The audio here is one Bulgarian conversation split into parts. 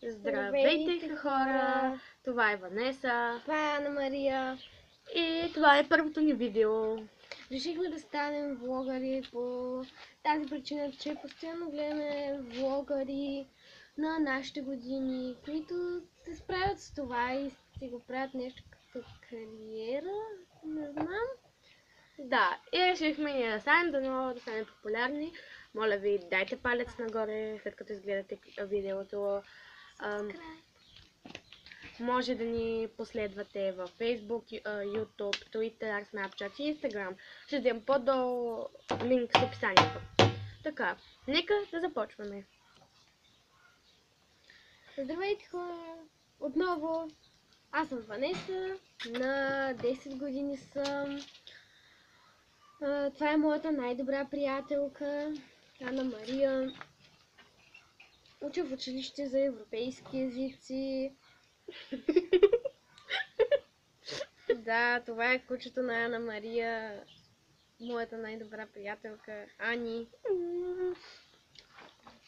Здравейте хора! Това е Ванеса. Това е Ана Мария. И това е първото ни видео. Решихме да станем влогари по тази причина, че постоянно гледаме влогари на нашите години, които се справят с това и си го правят нещо като кариера. Не знам. Да, и решихме ние да станем, да станем популярни. Моля ви, дайте палец нагоре, след като изгледате видеото. Може да ни последвате във Facebook, YouTube, Twitter, Snapchat и Instagram. Ще дадем по-долу линк в описанието. Така, нека да започваме. Здравейте хора! Отново, аз съм Ванеса, на 10 години съм. Това е моята най-добра приятелка, Ана Мария. Уча в училище за европейски езици. Да, това е кучето на Ана Мария, моята най-добра приятелка, Ани.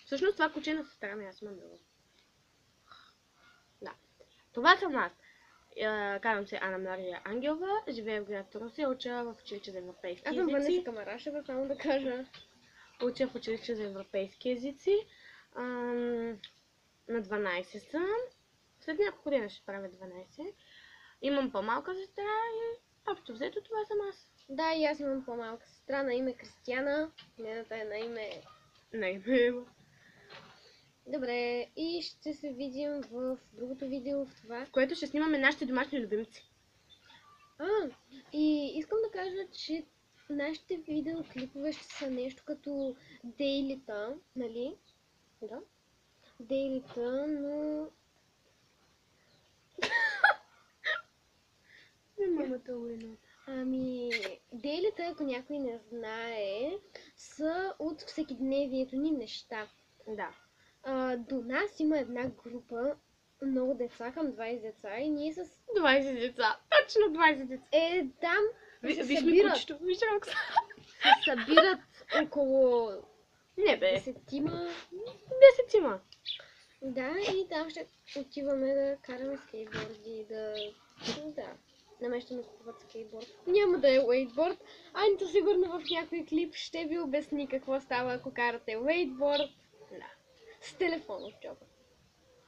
Всъщност това куче на сестра ми, аз имам друго. Да. Това съм аз. Казвам се Ана Мария Ангелова, живея в град Русе, уча в училище за европейски езици. Аз съм Ванеса Камарашева, само да кажа. Уча в училище за европейски езици. На 12 съм. След няколко година ще правя 12. Имам по-малка сестра и общо взето това съм аз. Да, и аз имам по-малка сестра на име Кристияна. Нената е на име... Добре, и ще се видим в другото видео в това, в което ще снимаме нашите домашни любимци. И искам да кажа, че нашите видеоклипове ще са нещо като дейлита, нали? Да. Дейлита, но... Мамата уйна. Дейлита, ако някой не знае, са от всекидневието ни неща. Да. До нас има една група, много деца, към 20 деца и ние с... 20 деца, точно 20 деца. Там Виж ми кучето, виж Рокса. се събират около... Не бе. 10-тима. Да, и там ще отиваме да караме скейтборди, да намещаме да купуват скейтборд. Няма да е уейтборд. Анито сигурно в някой клип ще ви обясни какво става, ако карате уейтборд. Да. С телефона в джоба.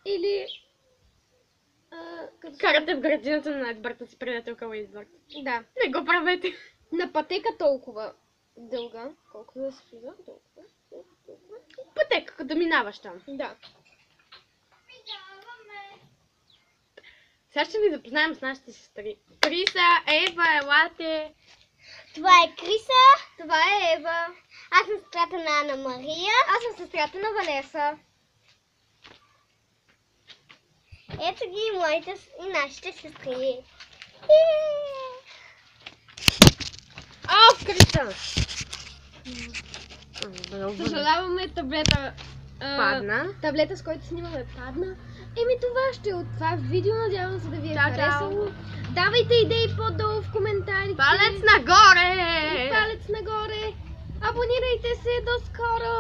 Или... карате в градината на най-добрата си приятелка уейтборд. Да. Не го правете. На пътека толкова дълга, колкото да се влиза, толкова. Пътека, като минаваш там. Да. Сега ще ви запознаем с нашите сестри. Криса, Ева, елате. Това е Криса. Това е Ева. Аз съм сестрата на Ана Мария. Аз съм сестрата на Ванеса. Ето ги моите и нашите сестри. Криса! Съжаляваме, таблета... Падна. Таблета, с който снимаме, падна. Това ще е от това видео. Надявам се да ви е харесало. Давайте идеи по-долу в коментарите. Палец нагоре! Палец нагоре! Абонирайте се! До скоро!